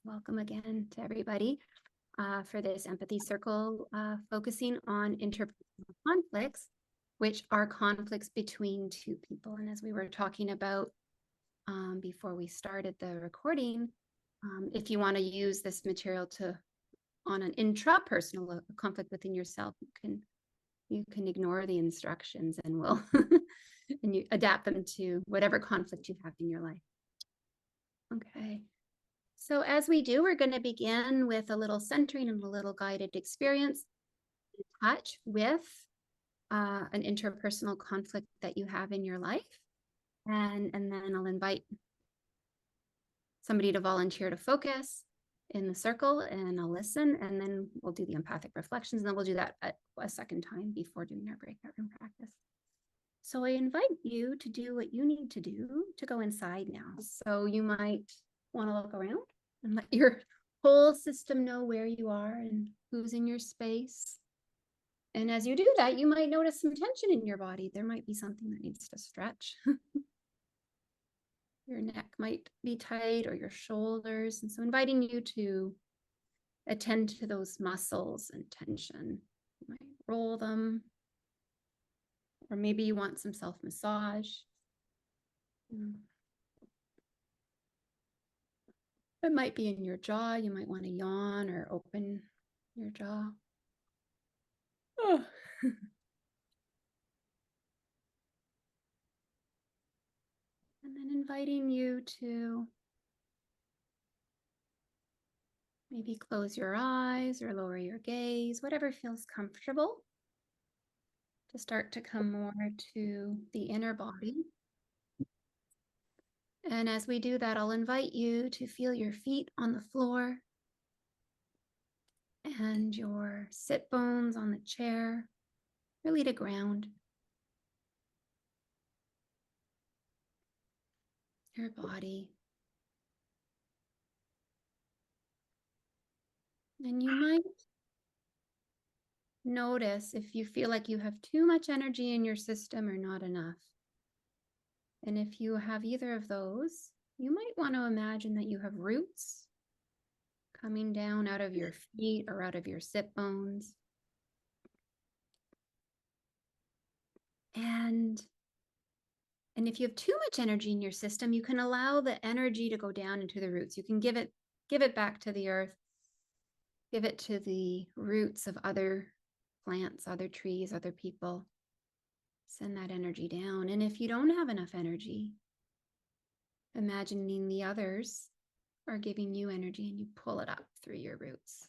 Welcome again to everybody for this empathy circle focusing on interpersonal conflicts, which are conflicts between two people. And as we were talking about before we started the recording, if you want to use this material on an intrapersonal conflict within yourself, you can ignore the instructions and we'll and you adapt them to whatever conflict you have in your life. Okay. So as we do, we're going to begin with a little centering and a little guided experience in touch with an interpersonal conflict that you have in your life. And then I'll invite somebody to volunteer to focus in the circle, and I'll listen, and then we'll do the empathic reflections, and then we'll do that a second time before doing our breakout room practice. So I invite you to do what you need to do to go inside now. So you might want to look around and let your whole system know where you are and who's in your space. And as you do that, you might notice some tension in your body. There might be something that needs to stretch. Your neck might be tight, or your shoulders. And so inviting you to attend to those muscles and tension. You might roll them, or maybe you want some self-massage. It might be in your jaw. You might want to yawn or open your jaw. Oh. And then inviting you to maybe close your eyes or lower your gaze, whatever feels comfortable, to start to come more to the inner body. And as we do that, I'll invite you to feel your feet on the floor and your sit bones on the chair, really to ground your body. And you might notice if you feel like you have too much energy in your system or not enough. And if you have either of those, you might want to imagine that you have roots coming down out of your feet or out of your sit bones. And if you have too much energy in your system, you can allow the energy to go down into the roots. You can give it back to the earth, give it to the roots of other plants, other trees, other people. Send that energy down. And if you don't have enough energy, imagining the others are giving you energy and you pull it up through your roots.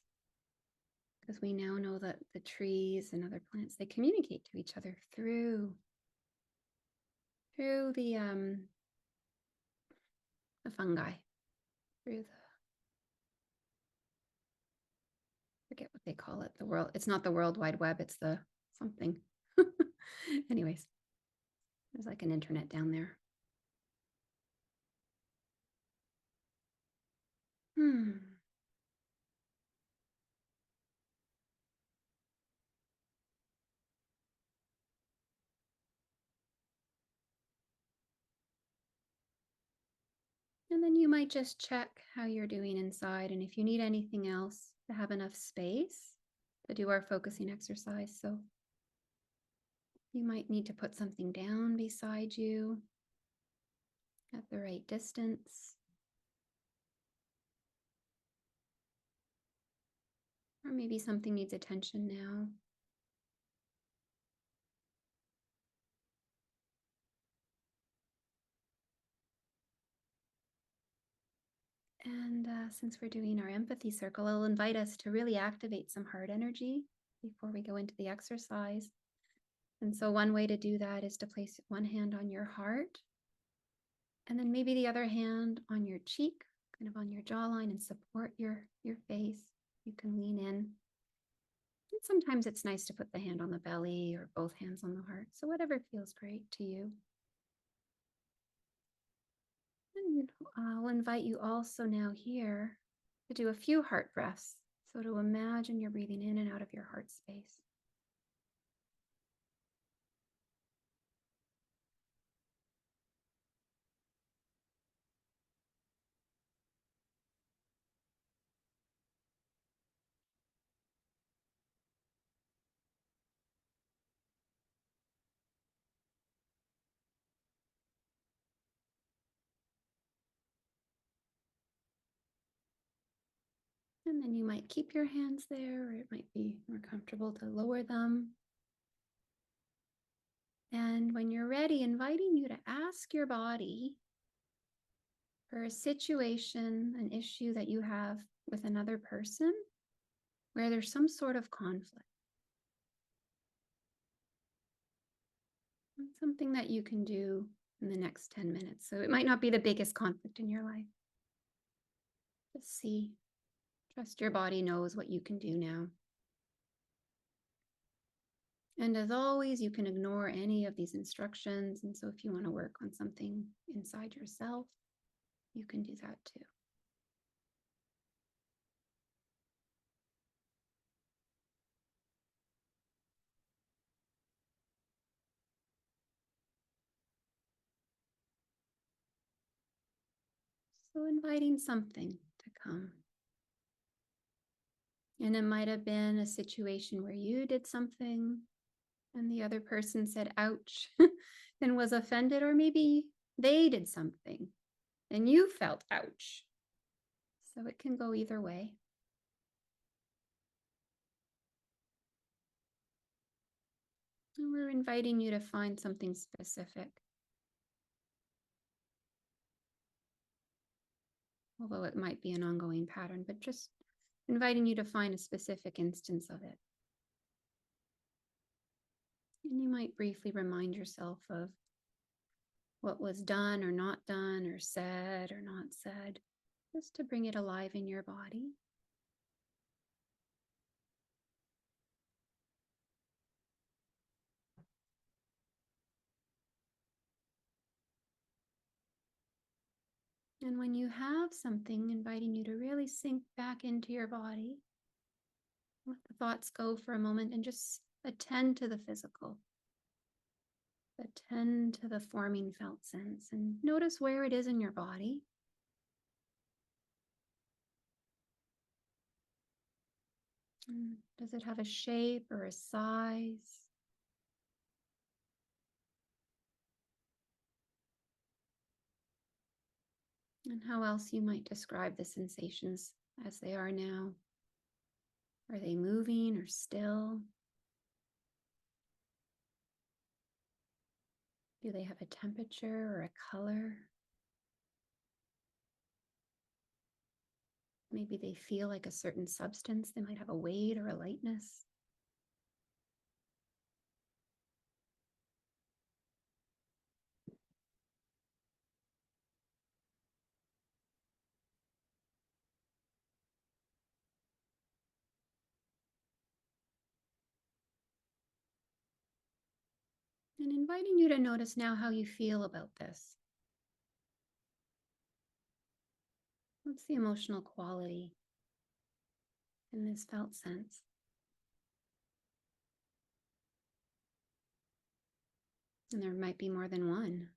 Because we now know that the trees and other plants, they communicate to each other through the fungi, through forget what they call it, the world. It's not the World Wide Web, it's the something. Anyways, there's like an internet down there. And then you might just check how you're doing inside, and if you need anything else, to have enough space to do our focusing exercise. So you might need to put something down beside you at the right distance. Or maybe something needs attention now. And since we're doing our empathy circle, I'll invite us to really activate some heart energy before we go into the exercise. And so one way to do that is to place one hand on your heart, and then maybe the other hand on your cheek, kind of on your jawline, and support your face. You can lean in. And sometimes it's nice to put the hand on the belly or both hands on the heart. So whatever feels great to you. And I'll invite you also now here to do a few heart breaths. So to imagine you're breathing in and out of your heart space. And then you might keep your hands there, or it might be more comfortable to lower them. And when you're ready, inviting you to ask your body for a situation, an issue that you have with another person where there's some sort of conflict. It's something that you can do in the next 10 minutes. So it might not be the biggest conflict in your life. Just see, trust your body knows what you can do now. And as always, you can ignore any of these instructions. And so if you want to work on something inside yourself, you can do that too. So inviting something to come. And it might have been a situation where you did something and the other person said, ouch, and was offended, or maybe they did something and you felt ouch. So it can go either way. And we're inviting you to find something specific. Although it might be an ongoing pattern, but just inviting you to find a specific instance of it. And you might briefly remind yourself of what was done or not done, or said or not said, just to bring it alive in your body. And when you have something, inviting you to really sink back into your body, let the thoughts go for a moment and just attend to the physical. Attend to the forming felt sense and notice where it is in your body. Does it have a shape or a size? And how else you might describe the sensations as they are now? Are they moving or still? Do they have a temperature or a color? Maybe they feel like a certain substance. They might have a weight or a lightness. And inviting you to notice now how you feel about this. What's the emotional quality in this felt sense? And there might be more than one.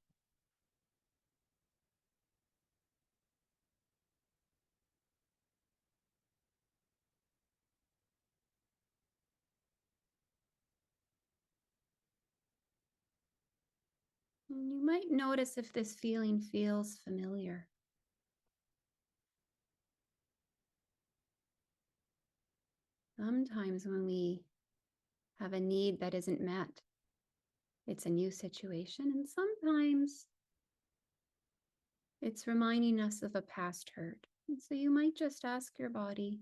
And you might notice if this feeling feels familiar. Sometimes when we have a need that isn't met, it's a new situation, and sometimes it's reminding us of a past hurt. And so you might just ask your body,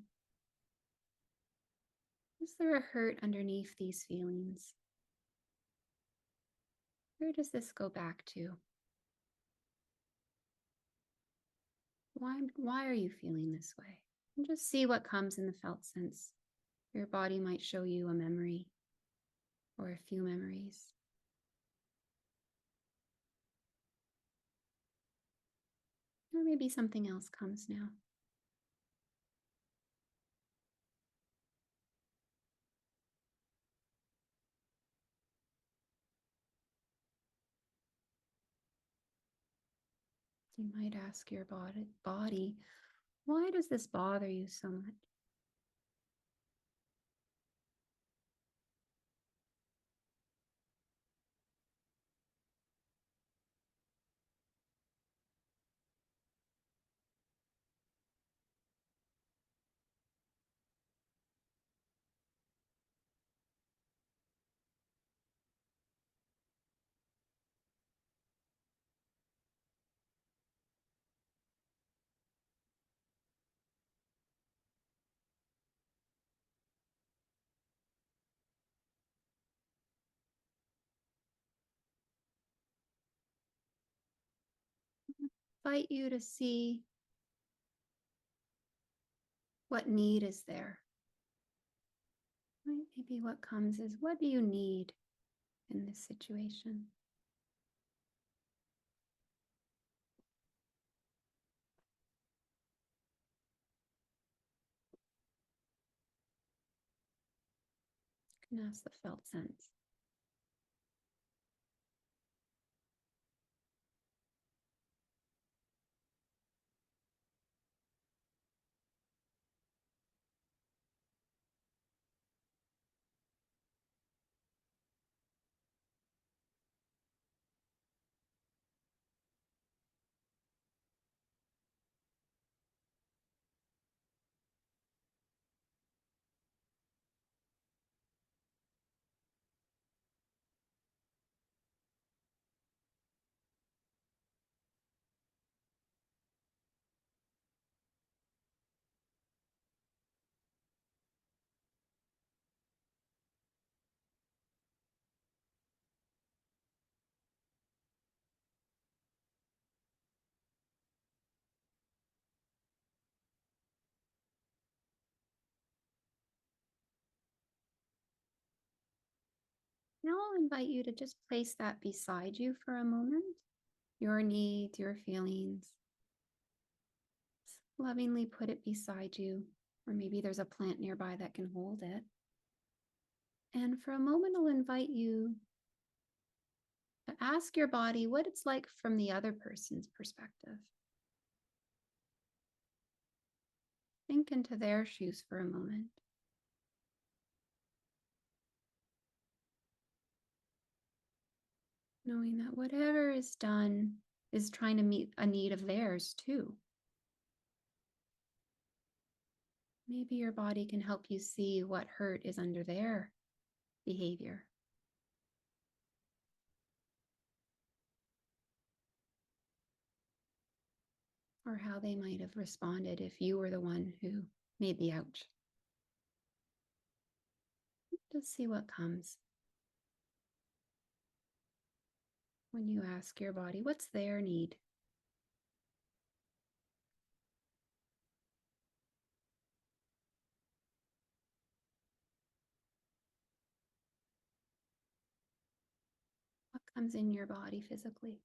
is there a hurt underneath these feelings? Where does this go back to? Why are you feeling this way? And just see what comes in the felt sense. Your body might show you a memory or a few memories. Or maybe something else comes now. You might ask your body, why does this bother you so much? invite you to see what need is there. Maybe what comes is, what do you need in this situation? You can ask the felt sense. Now I'll invite you to just place that beside you for a moment. Your needs, your feelings. Just lovingly put it beside you, or maybe there's a plant nearby that can hold it. And for a moment, I'll invite you to ask your body what it's like from the other person's perspective. Think into their shoes for a moment. Knowing that whatever is done is trying to meet a need of theirs too. Maybe your body can help you see what hurt is under their behavior. Or how they might have responded if you were the one who made the ouch. Just see what comes when you ask your body, what's their need? What comes in your body physically?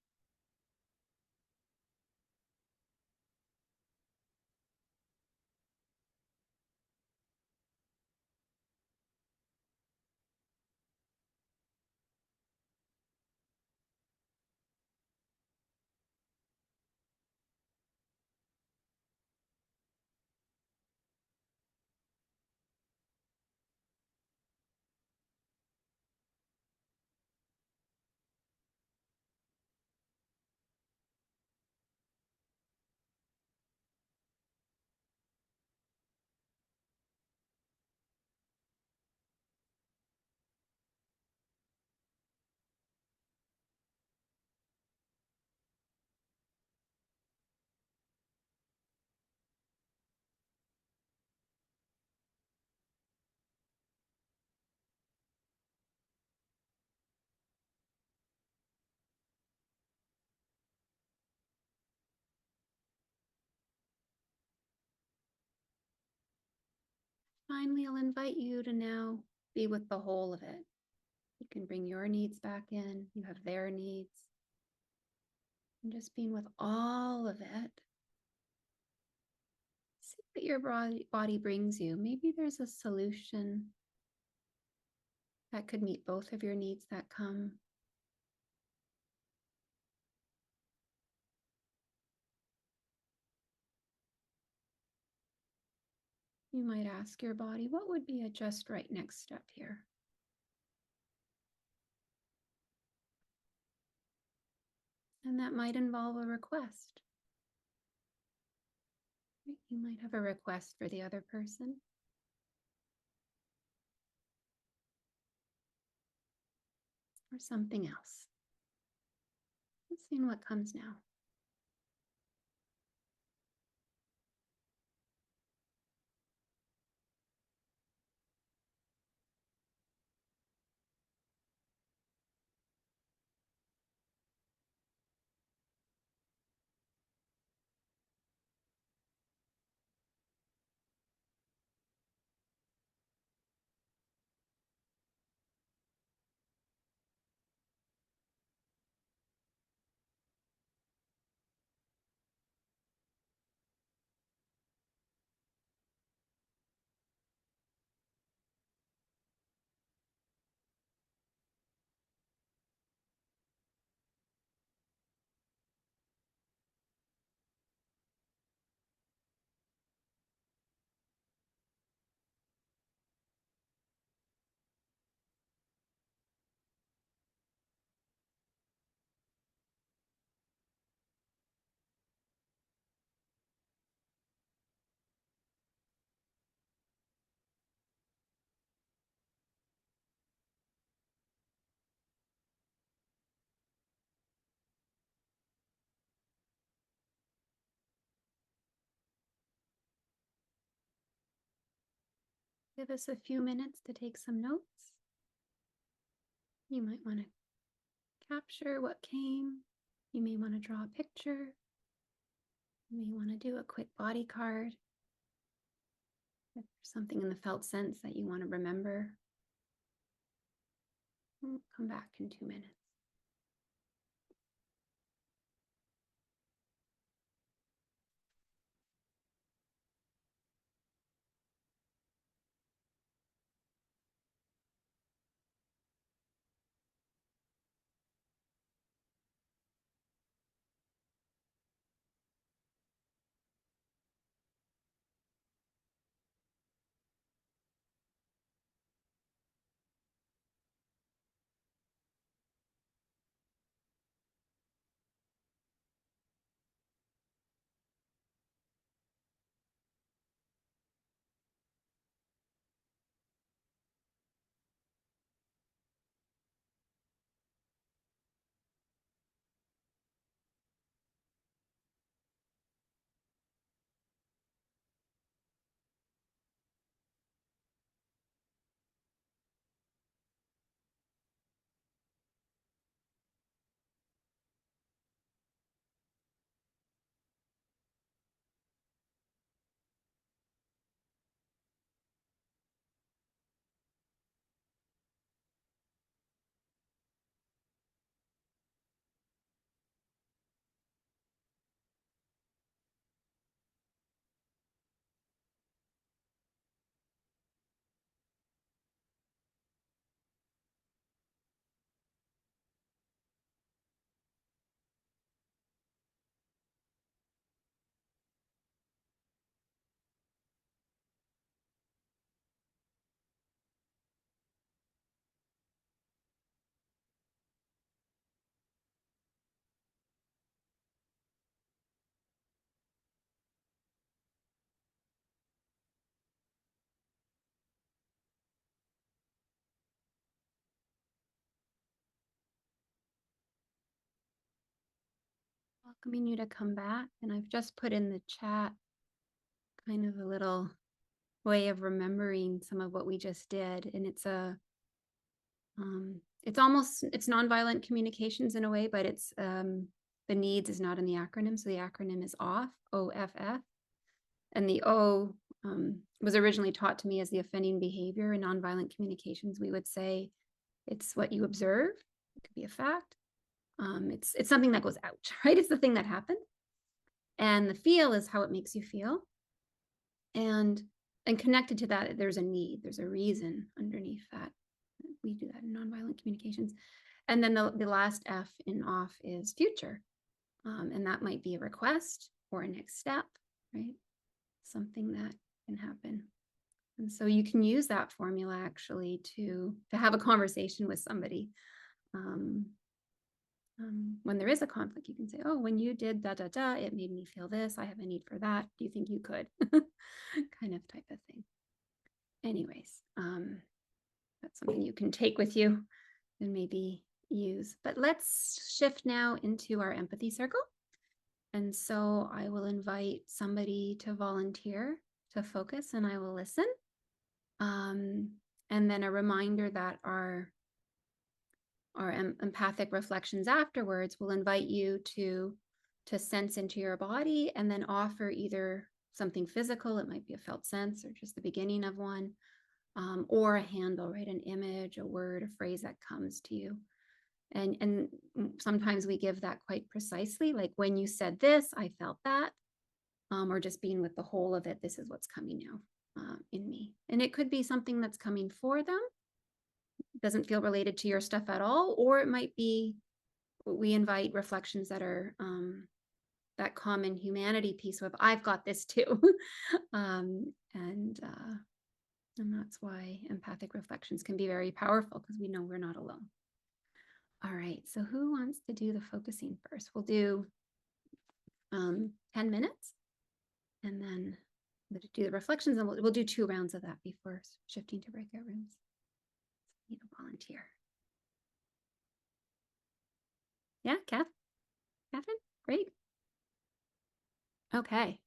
Finally, I'll invite you to now be with the whole of it. You can bring your needs back in, you have their needs. And just being with all of it. See what your body brings you. Maybe there's a solution that could meet both of your needs that come. You might ask your body, what would be a just right next step here? And that might involve a request. You might have a request for the other person. Or something else. Let's see what comes now. give us a few minutes to take some notes. You might want to capture what came. You may want to draw a picture. You may want to do a quick body card. If there's something in the felt sense that you want to remember, we'll come back in 2 minutes. Welcoming you to come back. And I've just put in the chat kind of a little way of remembering some of what we just did. And it's it's nonviolent communications in a way, but it's the needs is not in the acronym. So the acronym is OFF, OFF. And the O was originally taught to me as the offending behavior. In nonviolent communications, we would say it's what you observe. It could be a fact. It's something that goes out, right? It's the thing that happened. And the feel is how it makes you feel. And connected to that, there's a need, there's a reason underneath that. We do that in nonviolent communications. And then the last F in OFF is future. And that might be a request or a next step, right? Something that can happen. And so you can use that formula actually to have a conversation with somebody. When there is a conflict, you can say, oh, when you did da, da, da, it made me feel this. I have a need for that. Do you think you could? Kind of type of thing. Anyways, that's something you can take with you and maybe use. But let's shift now into our empathy circle. And so I will invite somebody to volunteer to focus and I will listen. And then a reminder that our empathic reflections afterwards will invite you to sense into your body and then offer either something physical, it might be a felt sense or just the beginning of one, or a handle, right? An image, a word, a phrase that comes to you. And sometimes we give that quite precisely, like when you said this, I felt that, or just being with the whole of it, this is what's coming now in me. And it could be something that's coming for them, doesn't feel related to your stuff at all, or it might be, we invite reflections that are that common humanity piece of I've got this too. And that's why empathic reflections can be very powerful because we know we're not alone. All right, so who wants to do the focusing first? We'll do 10 minutes and then we'll do the reflections and we'll do 2 rounds of that before shifting to breakout rooms. Need a volunteer. Yeah, Catherine, great. Okay.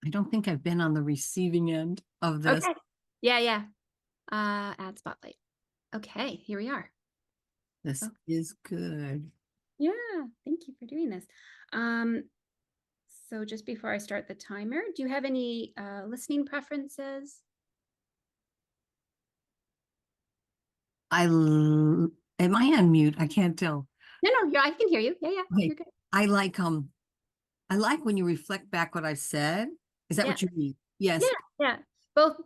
I don't think I've been on the receiving end of this. Okay. Yeah. Add spotlight. Okay, here we are. This Oh. is good. Yeah, thank you for doing this. So just before I start the timer, do you have any listening preferences? Am I on mute? I can't tell. No, yeah, I can hear you. Yeah, Okay. you're good. I like when you reflect back what I've said. Is that Yeah, what you mean? yeah, Yes. yeah. Both,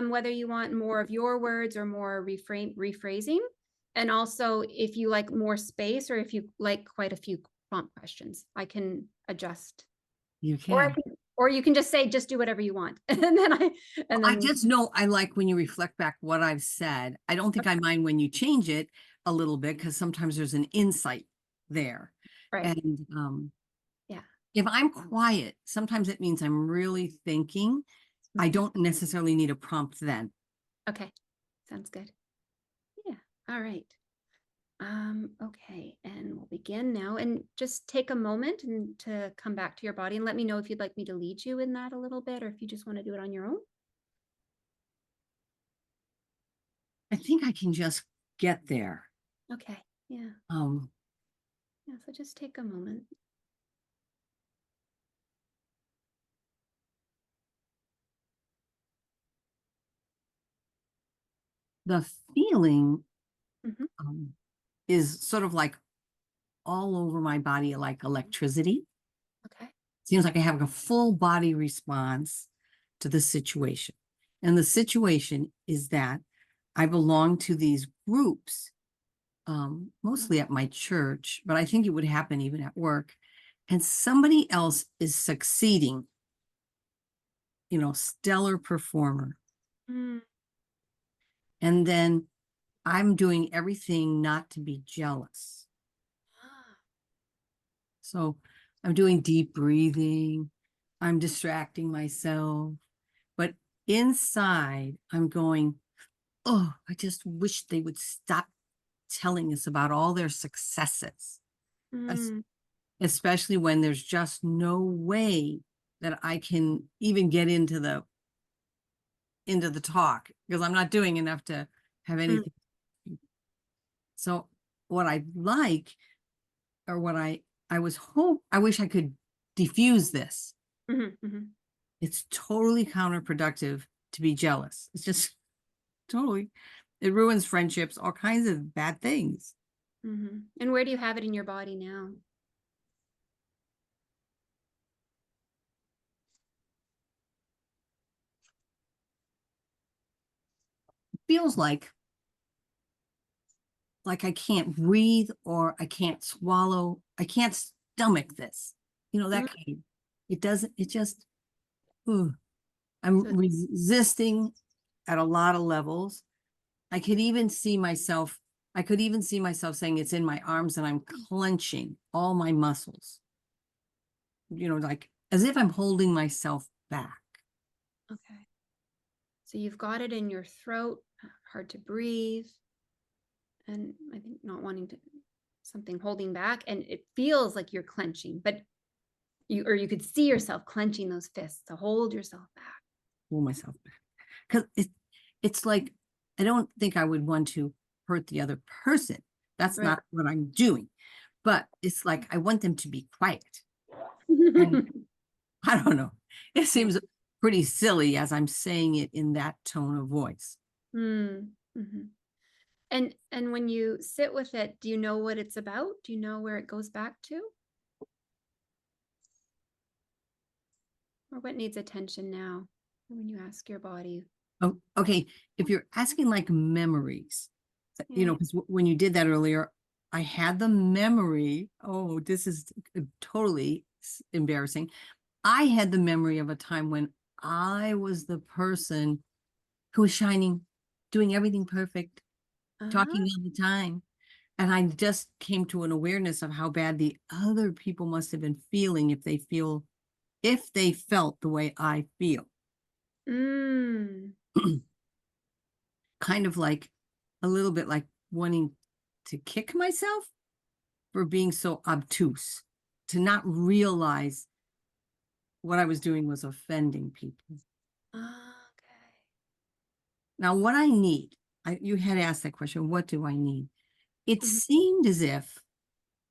whether you want more of your words or more rephrasing, and also if you like more space or if you like quite a few prompt questions, I can adjust. You can. Or you can just say, just do whatever you want, and then and I then just know I like when you reflect back what I've said. I don't think I mind when you change it a little bit because sometimes there's an insight there. right, And yeah, if I'm quiet, sometimes it means I'm really thinking. I don't necessarily need a prompt then. okay, sounds good. Yeah, all right. Okay, and we'll begin now. And just take a moment and to come back to your body and let me know if you'd like me to lead you in that a little bit, or if you just want to do it on your own. I think I can just get there. Okay, yeah, Um, yeah. So just take a moment. the feeling Mhm. is sort of like all over my body, like electricity. Okay. Seems like I have a full body response to the situation. And the situation is that I belong to these groups, mostly at my church, but I think it would happen even at work. And somebody else is succeeding, stellar performer. Mm. And then I'm doing everything not to be jealous. Ah. So I'm doing deep breathing. I'm distracting myself. But inside, I'm going, oh, I just wish they would stop telling us about all their successes, Mm. especially when there's just no way that I can even get into the talk because I'm not doing enough to have Mm. anything. So what I like, or what I wish I could diffuse this. Mhm, mhm, It's totally counterproductive to be jealous. It's just totally, it ruins friendships, all kinds of bad things. mhm. And where do you have it in your body now? It feels like I can't breathe or I can't swallow. I can't stomach this. That Mm. kind. It doesn't, it just, ooh, I'm So, resisting at a lot of levels. I could even see myself saying it's in my arms and I'm clenching all my muscles, like as if I'm holding myself back. okay. So you've got it in your throat, hard to breathe, and I think not wanting to something holding back, and it feels like you're clenching, but you could see yourself clenching those fists to hold yourself back. Pull myself back. Because it's like, I don't think I would want to hurt the other person. That's Right. not what I'm doing. But it's like, I want them to be quiet. And I don't know. It Yeah. seems pretty silly as I'm saying it in that tone of voice. Mm. Mhm. And when you sit with it, do you know what it's about? Do you know where it goes back to? Or what needs attention now when you ask your body? Oh, okay. If you're asking like memories, Yeah. because when you did that earlier, I had the memory. Oh, this is totally embarrassing. I had the memory of a time when I was the person who was shining, doing everything perfect, talking Ah. all the time. And I just came to an awareness of how bad the other people must have been feeling if they felt the way I feel. Mm. Kind of like a little bit like wanting to kick myself for being so obtuse, to not realize what I was doing was offending people. Okay. Now, what I need, you had asked that question, what do I need? It Mhm. seemed as if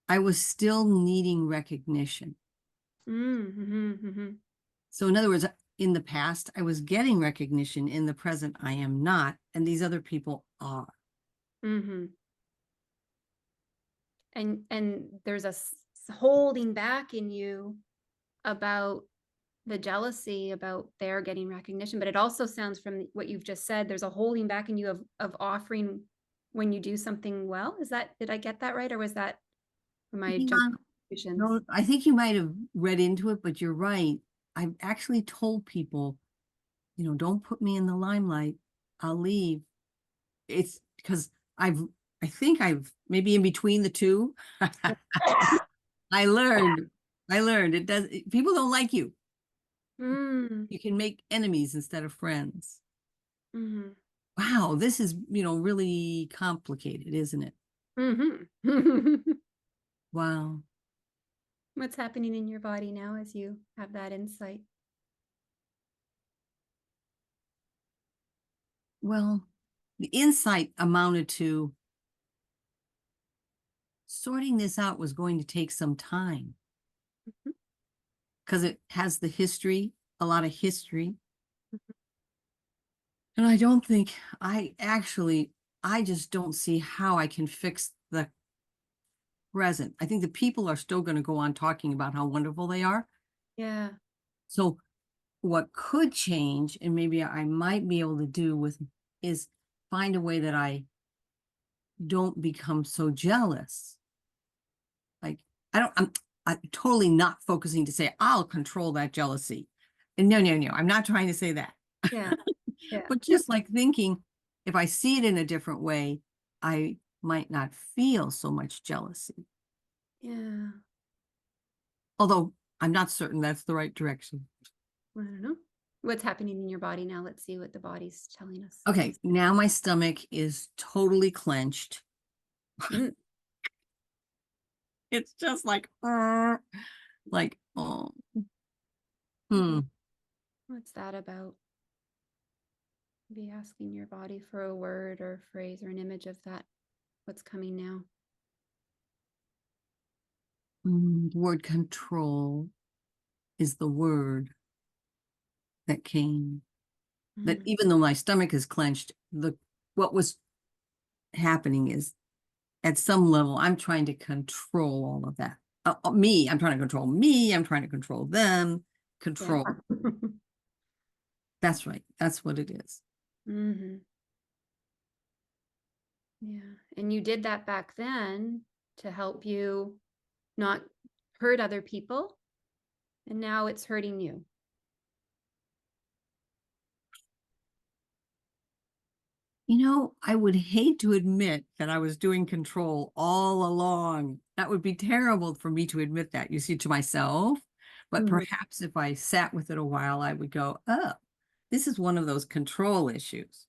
I was still needing recognition. So in other words, in the past, I was getting recognition. In the present, I am not. And these other people are. And there's a holding back in you about the jealousy about their getting recognition, but it also sounds from what you've just said, there's a holding back in you of offering when you do something well. Did I get that right? Or was that, am I Yeah, jumping conclusions? no, I think you might have read into it, but you're right. I've actually told people, don't put me in the limelight. I'll leave. It's because I think I've maybe in between the two. I learned, it does, people don't like you. You can make enemies instead of friends. Wow, this is, really complicated, isn't it? Wow. What's happening in your body now as you have that insight? Well, the insight amounted to sorting this out was going to take some time because it has a lot of history. And I don't think I just don't see how I can fix the present. I think the people are still going to go on talking about how wonderful they are. Yeah. So what could change, and maybe I might be able to do is find a way that I don't become so jealous. Like I'm totally not focusing to say I'll control that jealousy. And no, I'm not trying to say that. Yeah. But just like thinking, if I see it in a different way, I might not feel so much jealousy. Yeah. Although I'm not certain that's the right direction. I don't know. What's happening in your body now? Let's see what the body's telling us. Okay, now my stomach is totally clenched. Mm. It's just like, oh. What's that about? Be asking your body for a word or a phrase or an image of that. What's coming now? The word control is the word that came. That even though my stomach is clenched, what was happening is at some level, I'm trying to control all of that. I'm trying to control me. I'm trying to control them. Control. Yeah. That's right. That's what it is. Yeah. And you did that back then to help you not hurt other people. And now it's hurting you. I would hate to admit that I was doing control all along. That would be terrible for me to admit that, you see, to myself. But perhaps if I sat with it a while, I would go, oh, this is one of those control issues.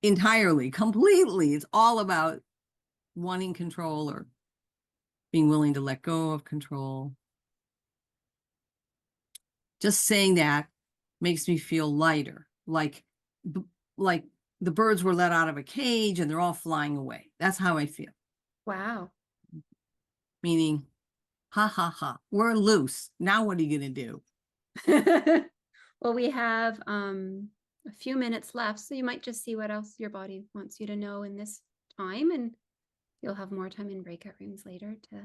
Entirely, completely. It's all about wanting control or being willing to let go of control. Just saying that makes me feel lighter, like the birds were let out of a cage and they're all flying away. That's how I feel. Wow. Meaning, ha ha ha, we're loose. Now what are you going to do? Well, we have a few minutes left, so you might just see what else your body wants you to know in this time, and you'll have more time in breakout rooms later to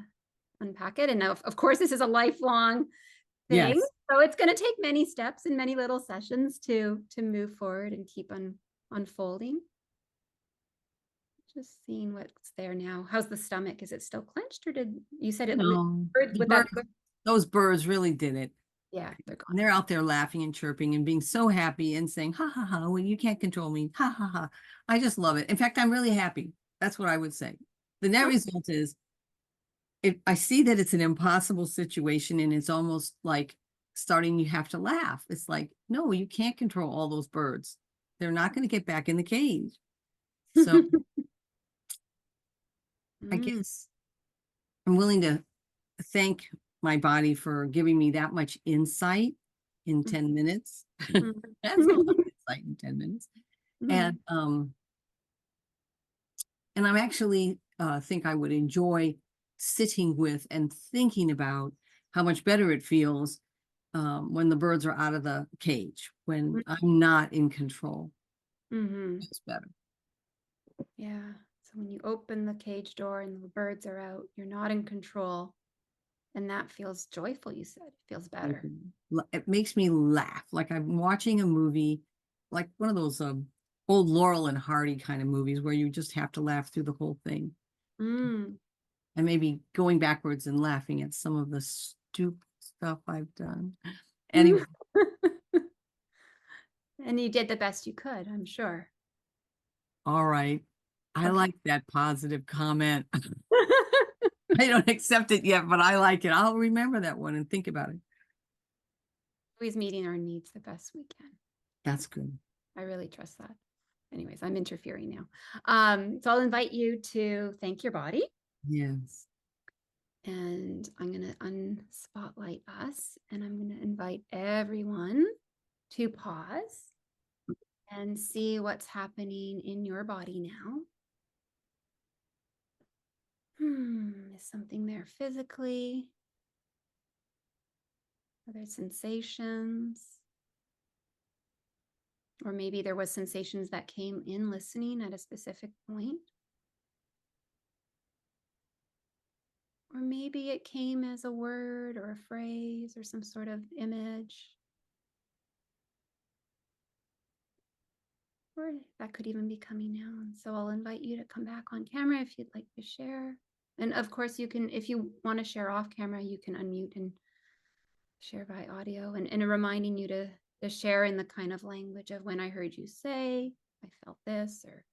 unpack it. And of course, this is a lifelong thing, Yes. so it's going to take many steps and many little sessions to move forward and keep on unfolding. Just seeing what's there now. How's the stomach? Is it still clenched, or did you said it? No, those birds really did it. Yeah, they're gone. And they're out there laughing and chirping and being so happy and saying, ha ha ha, well, you can't control me. Ha ha ha. I just love it. In fact, I'm really happy. That's what I would say. The net result is if I see that it's an impossible situation and it's almost like you have to laugh. It's like, no, you can't control all those birds. They're not going to get back in the cage. So I guess I'm willing to thank my body for giving me that much insight in 10 minutes. That's a lot of insight in 10 minutes. And I'm actually think I would enjoy sitting with and thinking about how much better it feels when the birds are out of the cage, when I'm not in control. It's better. Yeah. So when you open the cage door and the birds are out, you're not in control. And that feels joyful, you said. It feels better. It makes me laugh. Like I'm watching a movie, like one of those old Laurel and Hardy kind of movies where you just have to laugh through the whole thing. And maybe going backwards and laughing at some of the stupid stuff I've done. Anyway. And you did the best you could, I'm sure. All right. I like that positive comment. I don't accept it yet, but I like it. I'll remember that one and think about it. Always meeting our needs the best we can. That's good. I really trust that. Anyways, I'm interfering now. So I'll invite you to thank your body. Yes. And I'm going to unspotlight us, and I'm going to invite everyone to pause and see what's happening in your body now. Is something there physically? Are there sensations? Or maybe there was sensations that came in listening at a specific point. Or maybe it came as a word or a phrase or some sort of image. Or that could even be coming now. And so I'll invite you to come back on camera if you'd like to share. And of course, you can, if you want to share off camera, you can unmute and share by audio. And reminding you to share in the kind of language of when I heard you say, I felt this, or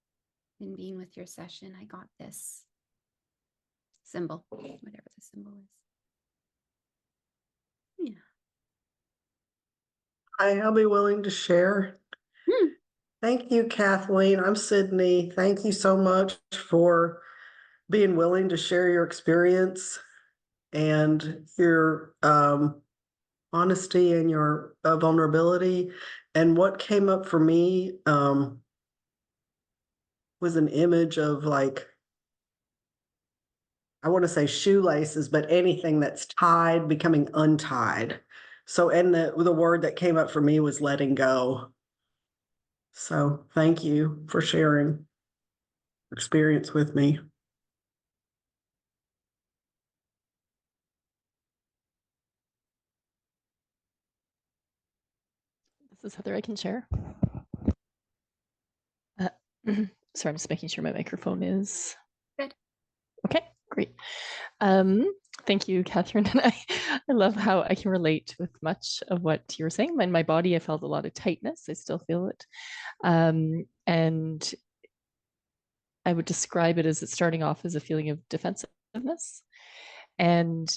in being with your session, I got this symbol, whatever the symbol is. Yeah. I'll be willing to share. Thank you, Kathleen. I'm Sydney. Thank you so much for being willing to share your experience and your honesty and your vulnerability. And what came up for me was an image of, like, I want to say shoelaces, but anything that's tied becoming untied. So, and the word that came up for me was letting go. So thank you for sharing experience with me. This is Heather. I can share. Sorry, I'm just making sure my microphone is good. Okay, great. Thank you, Catherine. And I love how I can relate with much of what you were saying. In my body, I felt a lot of tightness. I still feel it. And I would describe it as it's starting off as a feeling of defensiveness. And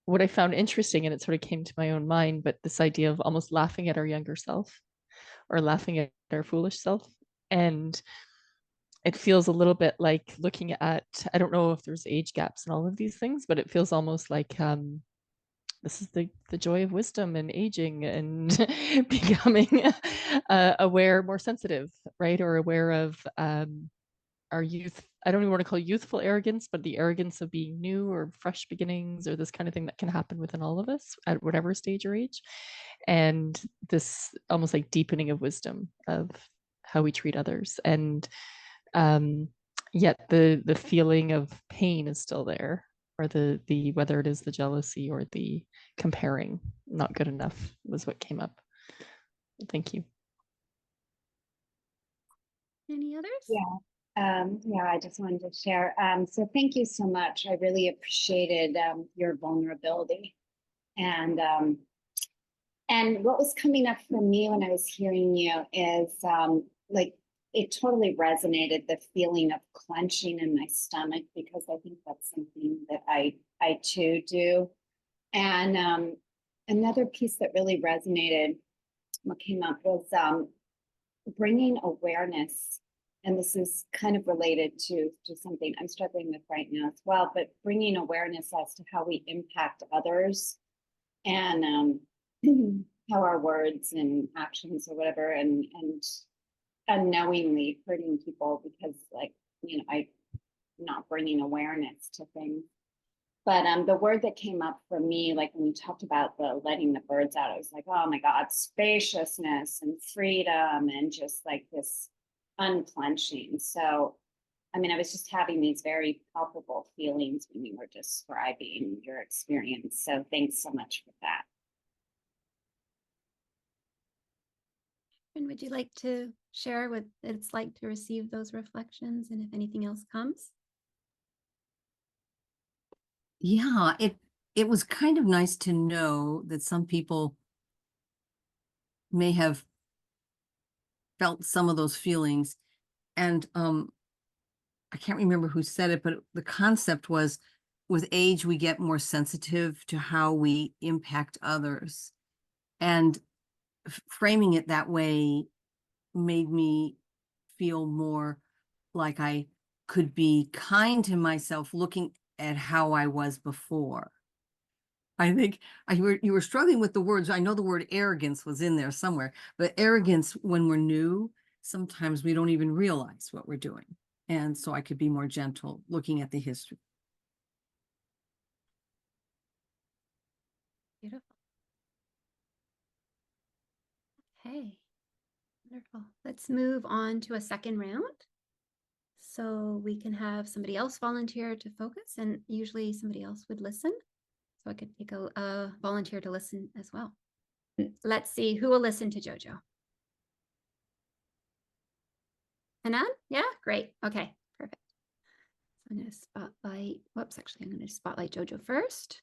what I found interesting, and it sort of came to my own mind, but this idea of almost laughing at our younger self or laughing at our foolish self. And it feels a little bit like looking at, I don't know if there's age gaps in all of these things, but it feels almost like this is the joy of wisdom and aging and becoming aware, more sensitive, right? Or aware of our youth. I don't even want to call youthful arrogance, but the arrogance of being new or fresh beginnings, or this kind of thing that can happen within all of us at whatever stage or age. And this almost like deepening of wisdom of how we treat others. And yet the feeling of pain is still there, or the whether it is the jealousy or the comparing, not good enough was what came up. Thank you. Any others? Yeah, I just wanted to share. So thank you so much. I really appreciated your vulnerability. And what was coming up for me when I was hearing you is like, it totally resonated, the feeling of clenching in my stomach, because I think that's something that I too do. And another piece that really resonated, what came up was bringing awareness. And this is kind of related to something I'm struggling with right now as well, but bringing awareness as to how we impact others, and how our words and actions or whatever, and unknowingly hurting people because, like, you know, I'm not bringing awareness to things. But the word that came up for me, like when you talked about the letting the birds out, I was like, oh my God, spaciousness and freedom and just like this unclenching. So, I mean, I was just having these very palpable feelings when you were describing your experience. So thanks so much for that. And would you like to share what it's like to receive those reflections and if anything else comes? Yeah, it was kind of nice to know that some people may have felt some of those feelings. And I can't remember who said it, but the concept was with age, we get more sensitive to how we impact others. And framing it that way made me feel more like I could be kind to myself looking at how I was before. I think you were struggling with the words. I know the word arrogance was in there somewhere, but arrogance, when we're new, sometimes we don't even realize what we're doing. And so I could be more gentle looking at the history. Beautiful. Okay, wonderful. Let's move on to a second round. So we can have somebody else volunteer to focus, and usually somebody else would listen. So I could take a volunteer to listen as well. Let's see who will listen to Jojo. Hanan? Yeah, great. Okay, perfect. So I'm going to spotlight, whoops, actually, I'm going to spotlight Jojo first.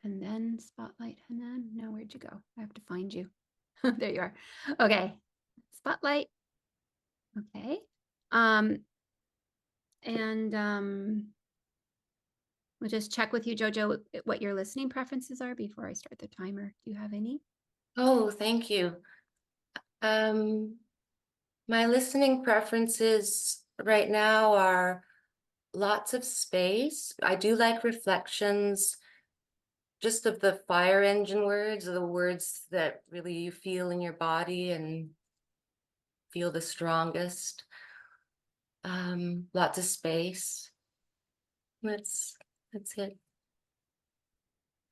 And then spotlight Hanan. Now, where'd you go? I have to find you. There you are. Okay, spotlight. Okay. We'll just check with you, Jojo, what your listening preferences are before I start the timer. Do you have any? Oh, thank you. My listening preferences right now are lots of space. I do like reflections, just of the fire engine words, the words that really you feel in your body and feel the strongest. Lots of space. That's it.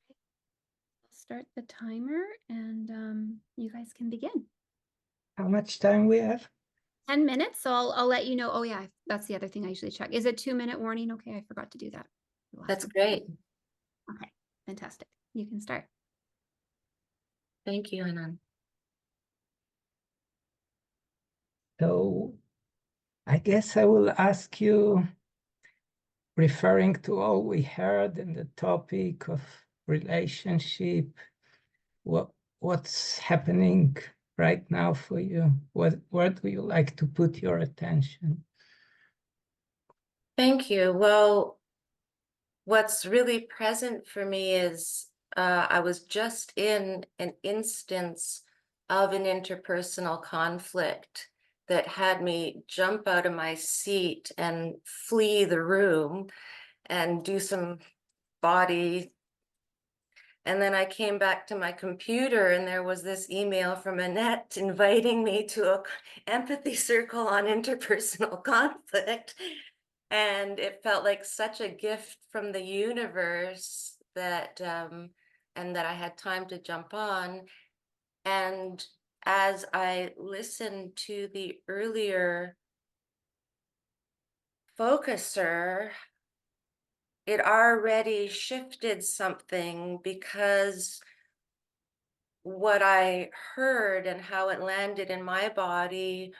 I'll start the timer and you guys can begin. How much time we have? 10 minutes, so I'll let you know. Oh yeah, that's the other thing I usually check. Is it 2-minute warning? Okay, I forgot to do that. That's great. Okay, fantastic. You can start. Thank you, Hanan. So I guess I will ask you, referring to all we heard in the topic of relationship, what's happening right now for you? Where do you like to put your attention? Thank you. Well, what's really present for me is I was just in an instance of an interpersonal conflict that had me jump out of my seat and flee the room and do some body. And then I came back to my computer and there was this email from Annette inviting me to an empathy circle on interpersonal conflict. And it felt like such a gift from the universe that, and that I had time to jump on. And as I listened to the earlier focuser, it already shifted something, because what I heard and how it landed in my body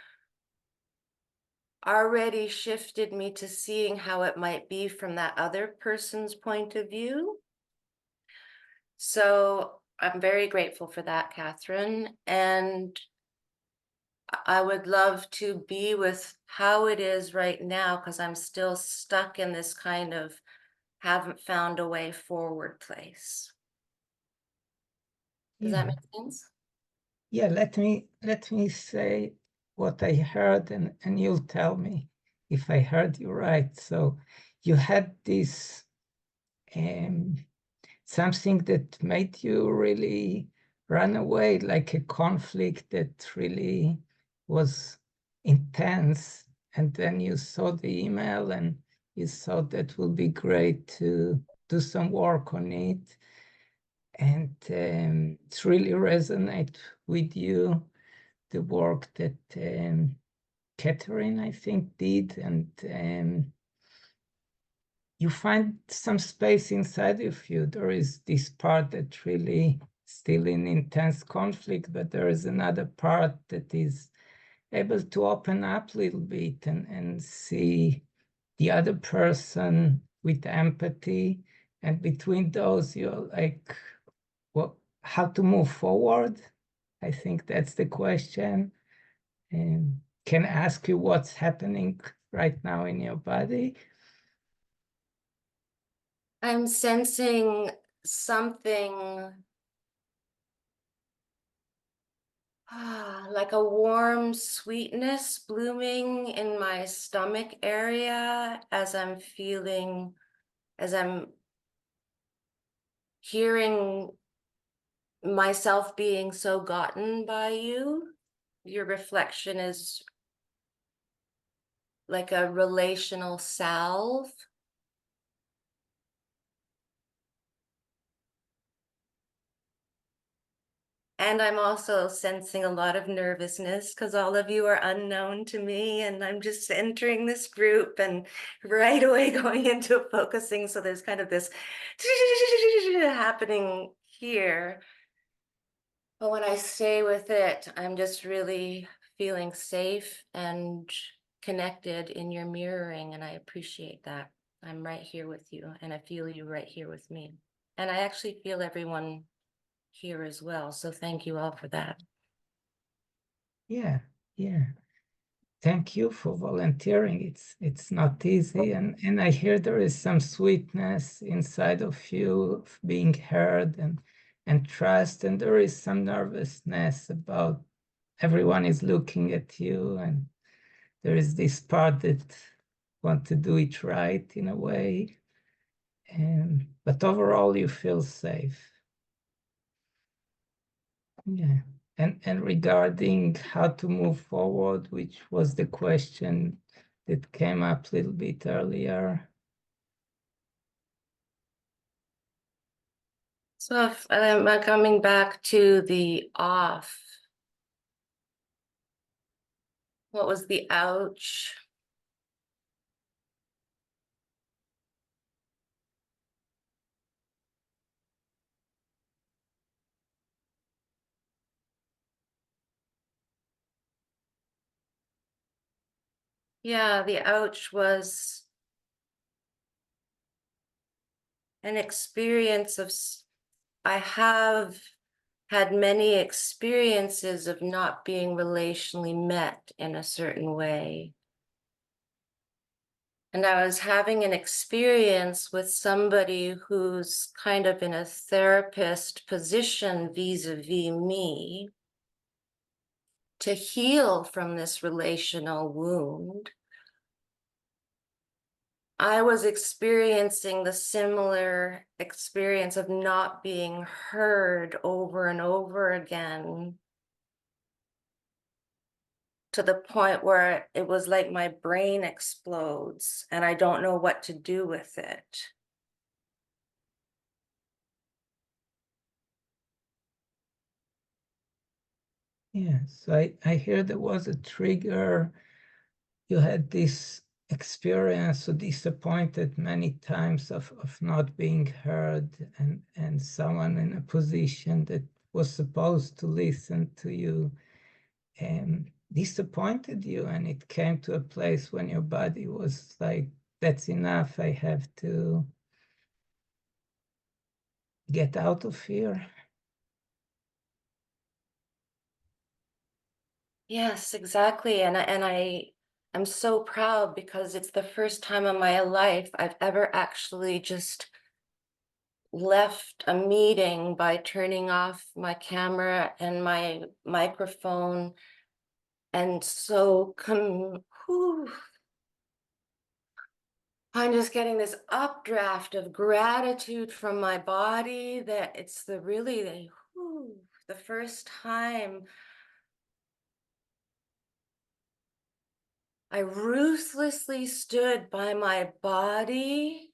already shifted me to seeing how it might be from that other person's point of view. So I'm very grateful for that, Catherine. And I would love to be with how it is right now, because I'm still stuck in this kind of haven't found a way forward place. Does that make sense? Yeah, let me say what I heard, and you'll tell me if I heard you right. So you had this something that made you really run away, like a conflict that really was intense, and then you saw the email and you thought that would be great to do some work on it, and it's really resonate with you, the work that Catherine, I think, did, and you find some space inside of you. There is this part that really still in intense conflict, but there is another part that is able to open up a little bit and see the other person with empathy. And between those, you're like, well, how to move forward? I think that's the question. And can I ask you what's happening right now in your body? I'm sensing something like a warm sweetness blooming in my stomach area as I'm hearing myself being so gotten by you. Your reflection is like a relational salve. And I'm also sensing a lot of nervousness because all of you are unknown to me, and I'm just entering this group and right away going into focusing. So there's kind of this happening here. But when I stay with it, I'm just really feeling safe and connected in your mirroring, and I appreciate that. I'm right here with you, and I feel you right here with me. And I actually feel everyone here as well. So thank you all for that. Yeah. Thank you for volunteering. It's not easy, and I hear there is some sweetness inside of you of being heard and trust, and there is some nervousness about everyone is looking at you, and there is this part that want to do it right in a way, but overall you feel safe. Yeah. And regarding how to move forward, which was the question that came up a little bit earlier. So if I'm coming back to the off, what was the ouch? Yeah, the ouch was an experience of, I have had many experiences of not being relationally met in a certain way. And I was having an experience with somebody who's kind of in a therapist position vis-a-vis me to heal from this relational wound. I was experiencing the similar experience of not being heard over and over again, to the point where it was like my brain explodes and I don't know what to do with it. Yeah, so I hear there was a trigger. You had this experience, so disappointed many times of not being heard, and someone in a position that was supposed to listen to you disappointed you, and it came to a place when your body was like, that's enough, I have to get out of here. Yes, exactly. And I'm so proud because it's the first time in my life I've ever actually just left a meeting by turning off my camera and my microphone. And so I'm just getting this updraft of gratitude from my body that it's the first time I ruthlessly stood by my body,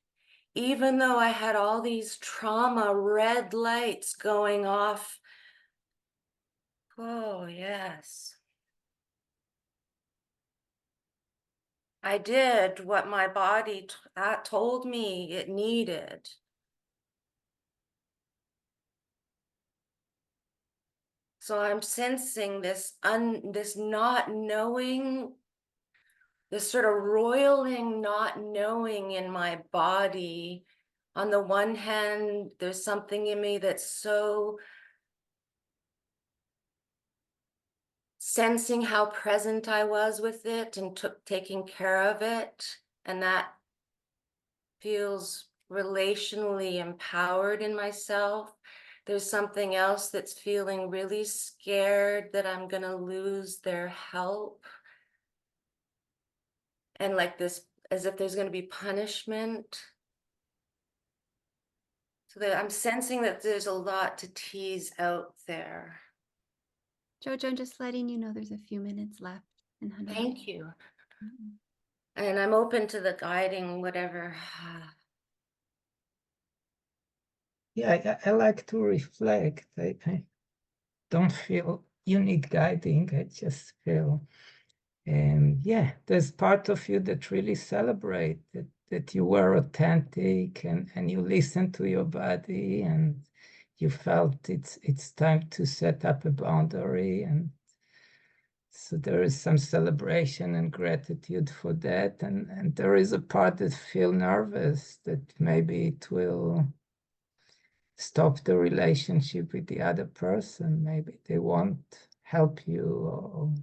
even though I had all these trauma red lights going off. Oh, yes. I did what my body told me it needed. So I'm sensing this not knowing, this sort of roiling not knowing in my body. On the one hand, there's something in me that's so sensing how present I was with it and taking care of it. And that feels relationally empowered in myself. There's something else that's feeling really scared that I'm going to lose their help. And like this, as if there's going to be punishment. So that I'm sensing that there's a lot to tease out there. Jojo, I'm just letting you know there's a few minutes left. Thank you. Mhm. And I'm open to the guiding, whatever. Yeah, I like to reflect. I don't feel you need guiding. I just feel, yeah, there's part of you that really celebrate that you were authentic and you listen to your body and you felt it's time to set up a boundary, and so there is some celebration and gratitude for that, and there is a part that feel nervous that maybe it will stop the relationship with the other person. Maybe they won't help you or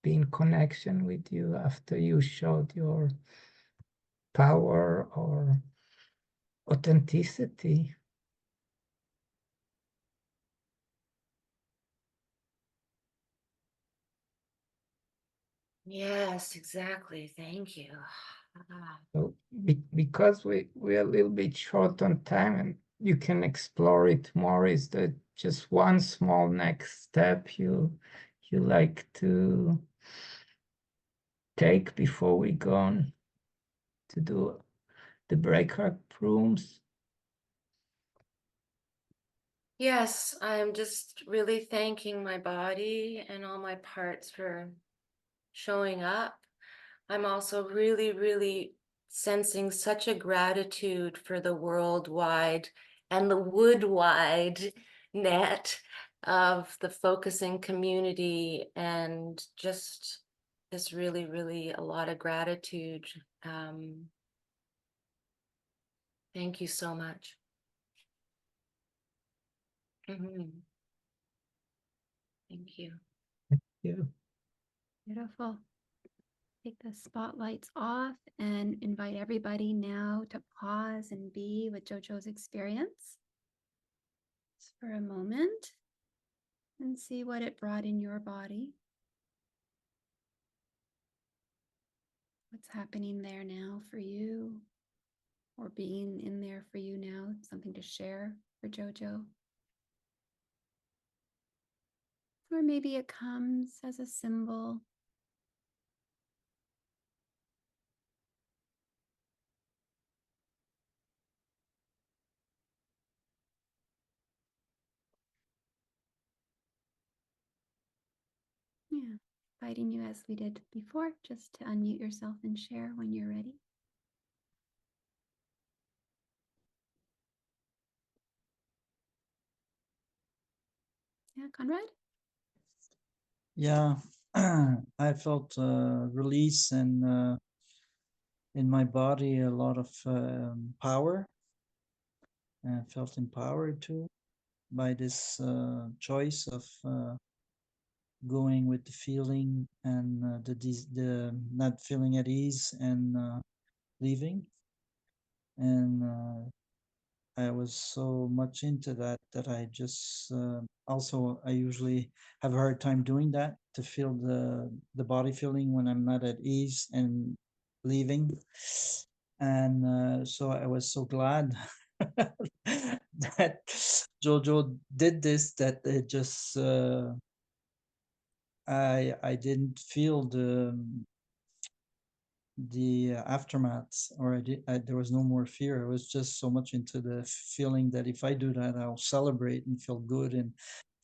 be in connection with you after you showed your power or authenticity. Yes, exactly. Thank you. So because we're a little bit short on time and you can explore it more, is that just one small next step you like to take before we go on to do the breakout rooms? Yes, I'm just really thanking my body and all my parts for showing up. I'm also really, really sensing such a gratitude for the worldwide and the wood-wide net of the focusing community, and just this really, really a lot of gratitude. Thank you so much. Mhm. Thank you. Yeah. Beautiful. Take the spotlights off and invite everybody now to pause and be with Jojo's experience just for a moment and see what it brought in your body. What's happening there now for you, or being in there for you now, something to share for Jojo. Or maybe it comes as a symbol. Yeah, inviting you as we did before, just to unmute yourself and share when you're ready. Yeah, Conrad? Yeah, I felt release and in my body a lot of power. I felt empowered too by this choice of going with the feeling and the not feeling at ease and leaving. And I was so much into that I just also I usually have a hard time doing that, to feel the body feeling when I'm not at ease and leaving. And so I was so glad that Jojo did this, that it just I didn't feel the aftermath, or there was no more fear. I was just so much into the feeling that if I do that, I'll celebrate and feel good and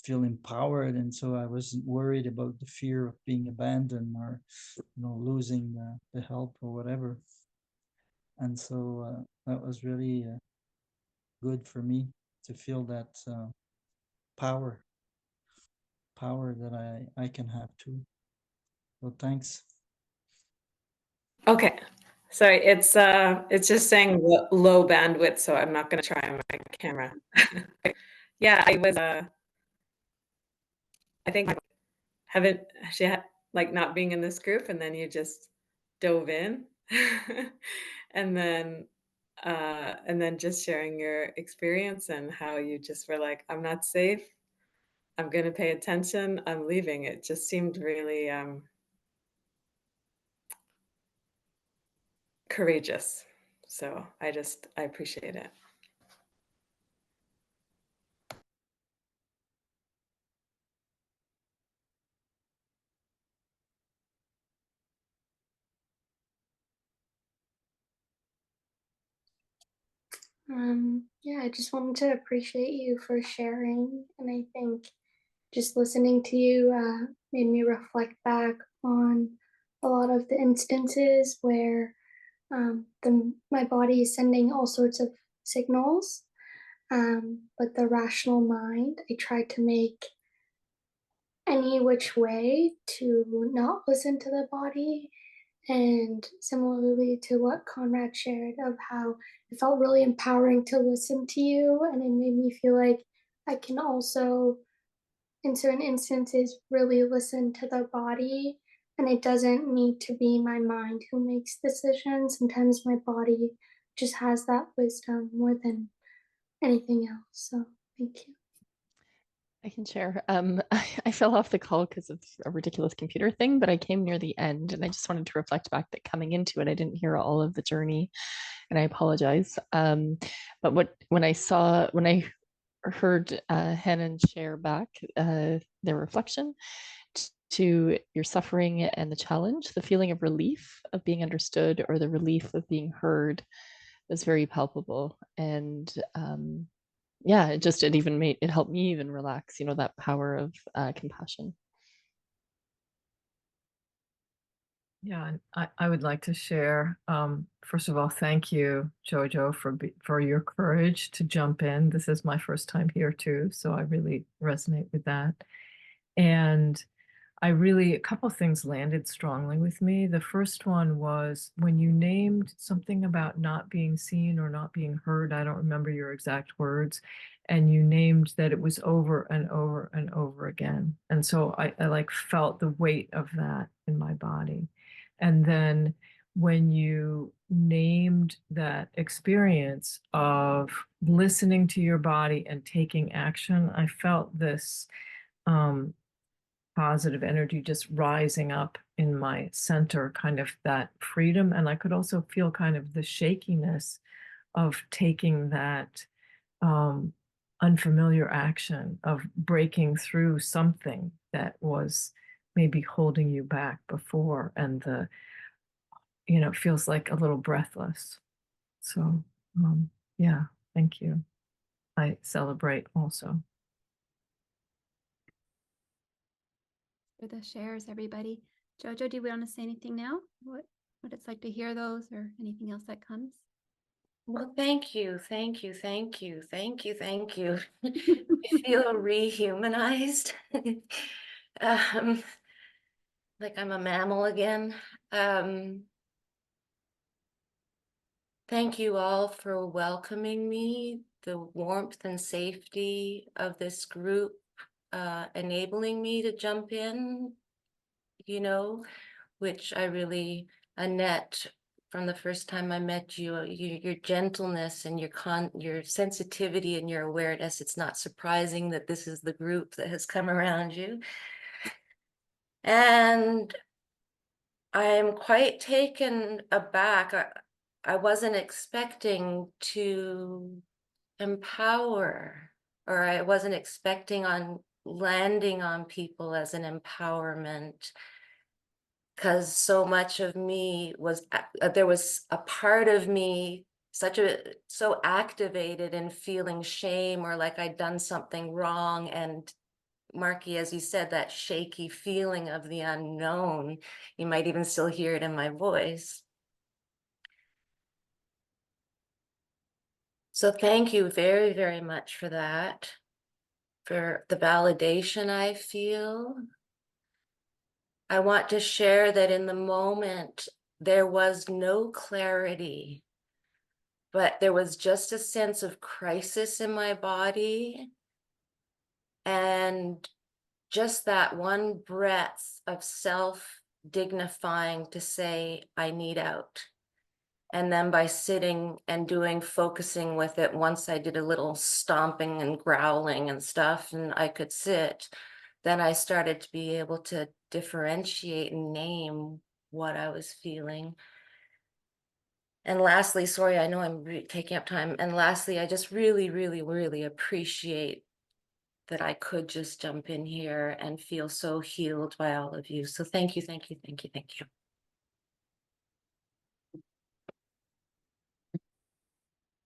feel empowered. And so I wasn't worried about the fear of being abandoned or, losing the help or whatever. And so that was really good for me to feel that power that I can have too. So thanks. Okay, sorry, it's just saying low bandwidth, so I'm not gonna try my camera. Yeah, I think I haven't actually had, like, not being in this group, and then you just dove in. And then just sharing your experience and how you just were like, I'm not safe, I'm gonna pay attention, I'm leaving. It just seemed really courageous. So I appreciate it. Yeah, I just wanted to appreciate you for sharing. And I think just listening to you made me reflect back on a lot of the instances where my body is sending all sorts of signals. But the rational mind, I tried to make any which way to not listen to the body. And similarly to what Conrad shared of how it felt really empowering to listen to you, and it made me feel like I can also, in certain instances, really listen to the body. And it doesn't need to be my mind who makes decisions. Sometimes my body just has that wisdom more than anything else. So thank you. I can share. I fell off the call because of a ridiculous computer thing, but I came near the end and I just wanted to reflect back that coming into it, I didn't hear all of the journey, and I apologize. But when I heard Hannah share back their reflection to your suffering and the challenge, the feeling of relief of being understood or the relief of being heard was very palpable. And yeah, it helped me even relax, that power of compassion. Yeah, and I would like to share. First of all, thank you, Jojo, for your courage to jump in. This is my first time here too, so I really resonate with that. And a couple of things landed strongly with me. The first one was when you named something about not being seen or not being heard. I don't remember your exact words. And you named that it was over and over and over again. And so I like felt the weight of that in my body. And then when you named that experience of listening to your body and taking action, I felt this positive energy just rising up in my center, kind of that freedom. And I could also feel kind of the shakiness of taking that unfamiliar action of breaking through something that was maybe holding you back before. And it feels like a little breathless. So yeah, thank you. I celebrate also. For the shares, everybody. Jojo, do we want to say anything now? What it's like to hear those, or anything else that comes? Well, thank you. I feel rehumanized. Like I'm a mammal again. Thank you all for welcoming me, the warmth and safety of this group, enabling me to jump in, which I really, Annette, from the first time I met you, your gentleness and your sensitivity and your awareness, it's not surprising that this is the group that has come around you. And I am quite taken aback. I wasn't expecting to empower, or I wasn't expecting on landing on people as an empowerment. because so much of me was, there was a part of me so activated in feeling shame or like I'd done something wrong. And Marky, as you said, that shaky feeling of the unknown, you might even still hear it in my voice. So thank you very, very much for that, for the validation I feel. I want to share that in the moment, there was no clarity, but there was just a sense of crisis in my body. And just that one breath of self-dignifying to say, I need out. And then by sitting and focusing with it, once I did a little stomping and growling and stuff, and I could sit, then I started to be able to differentiate and name what I was feeling. And lastly, sorry, I know I'm taking up time. And lastly, I just really, really, really appreciate that I could just jump in here and feel so healed by all of you. So thank you, thank you, thank you, thank you.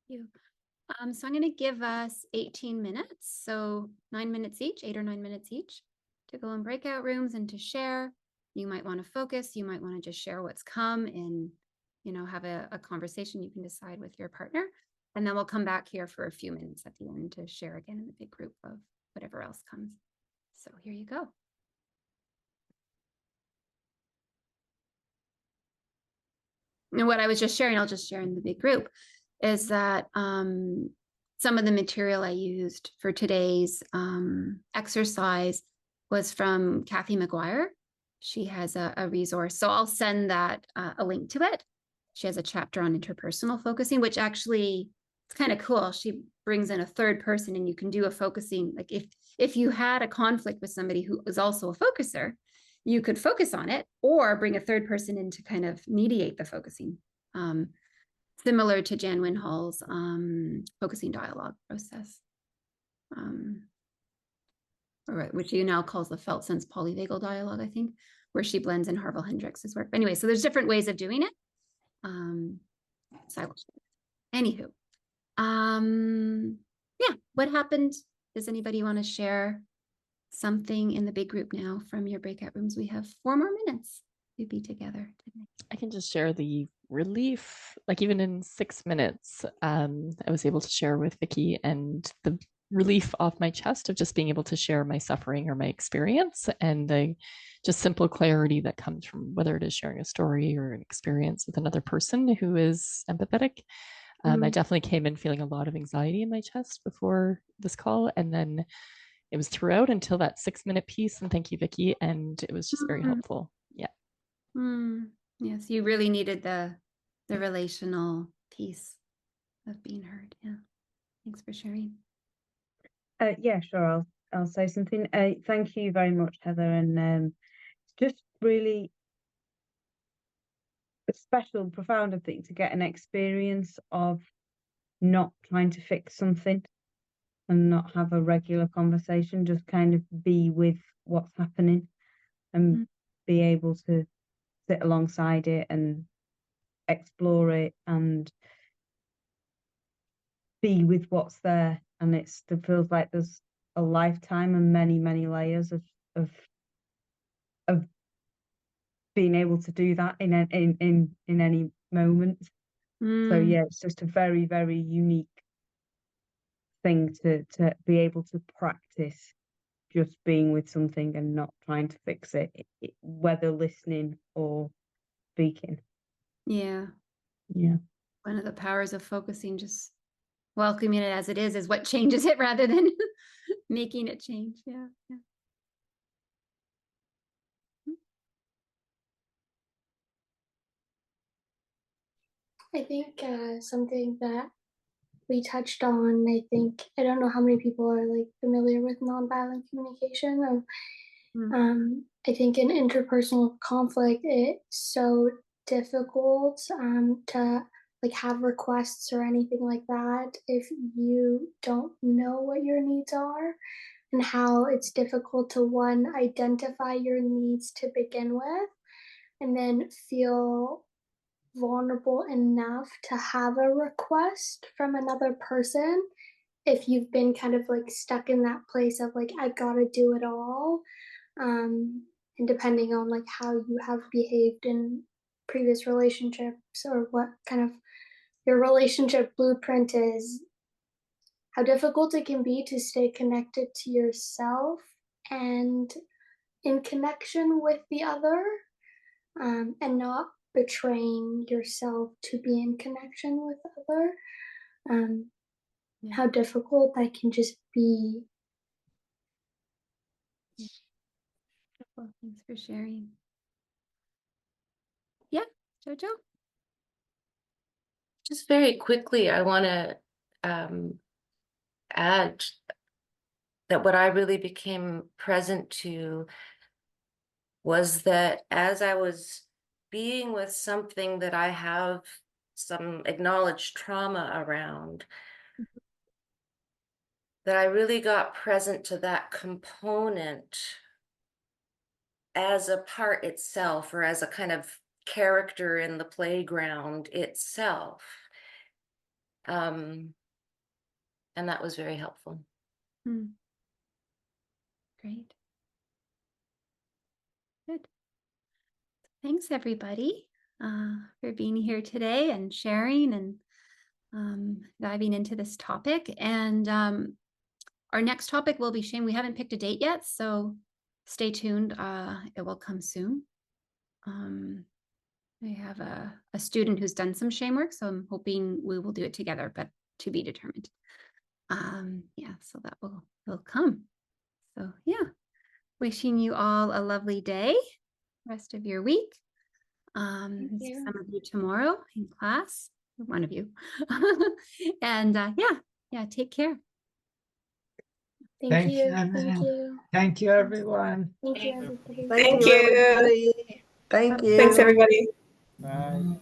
You. So I'm going to give us 18 minutes, so 9 minutes each, 8 or 9 minutes each, to go in breakout rooms and to share. You might want to focus. You might want to just share what's come and, have a conversation you can decide with your partner. And then we'll come back here for a few minutes at the end to share again in the big group of whatever else comes. So here you go. And what I was just sharing, I'll just share in the big group, is that some of the material I used for today's exercise was from Kathy McGuire. She has a resource. So I'll send that a link to it. She has a chapter on interpersonal focusing, which actually it's kind of cool. She brings in a third person and you can do a focusing. Like if you had a conflict with somebody who was also a focuser, you could focus on it or bring a third person in to kind of mediate the focusing. Similar to Jan Winhall's focusing dialogue process, which you now calls the felt sense polyvagal dialogue, I think, where she blends in Harville Hendrix's work. But anyway, so there's different ways of doing it. So I will share. Anywho, yeah, what happened? Does anybody want to share something in the big group now from your breakout rooms? We have 4 more minutes to be together today. I can just share the relief, like even in 6 minutes, I was able to share with Vicky and the relief off my chest of just being able to share my suffering or my experience and the just simple clarity that comes from whether it is sharing a story or an experience with another person who is empathetic. I definitely came in feeling a lot of anxiety in my chest before this call, and then it was throughout until that 6-minute piece. And thank you, Vicky. And it was just very helpful. Yeah. Yes, you really needed the relational piece of being heard. Yeah. Thanks for sharing. Yeah, sure. I'll say something. Thank you very much, Heather, and just really special and profound, I think, to get an experience of not trying to fix something and not have a regular conversation, just kind of be with what's happening and be able to sit alongside it and explore it and be with what's there. And it feels like there's a lifetime and many, many layers of being able to do that in any moment. So yeah, it's just a very, very unique thing to be able to practice just being with something and not trying to fix it, whether listening or speaking. Yeah. One of the powers of focusing, just welcoming it as it is what changes it rather than making it change. Yeah. I think something that we touched on, I don't know how many people are like familiar with nonviolent communication. I think in interpersonal conflict, it's so difficult to like have requests or anything like that if you don't know what your needs are, and how it's difficult to identify your needs to begin with. and then feel vulnerable enough to have a request from another person if you've been kind of like stuck in that place of like, I've got to do it all. And depending on like how you have behaved in previous relationships or what kind of your relationship blueprint is, how difficult it can be to stay connected to yourself and in connection with the other, and not betraying yourself to be in connection with the other. How difficult that can just be. Well, thanks for sharing. Yeah, Jojo? Just very quickly, I want to add that what I really became present to was that as I was being with something that I have some acknowledged trauma around, that I really got present to that component as a part itself, or as a kind of character in the playground itself. And that was very helpful. Great. Good. Thanks, everybody, for being here today and sharing and diving into this topic. And our next topic will be shame. We haven't picked a date yet, so stay tuned. It will come soon. I have a student who's done some shame work, so I'm hoping we will do it together, but to be determined. Yeah, so that will come. So yeah, wishing you all a lovely day, rest of your week. See some of you tomorrow in class, one of you. And yeah, take care. Thank you. Thank you, everyone. Thank you, everybody. Thank you, everybody. Thank you. Thanks, everybody. Bye.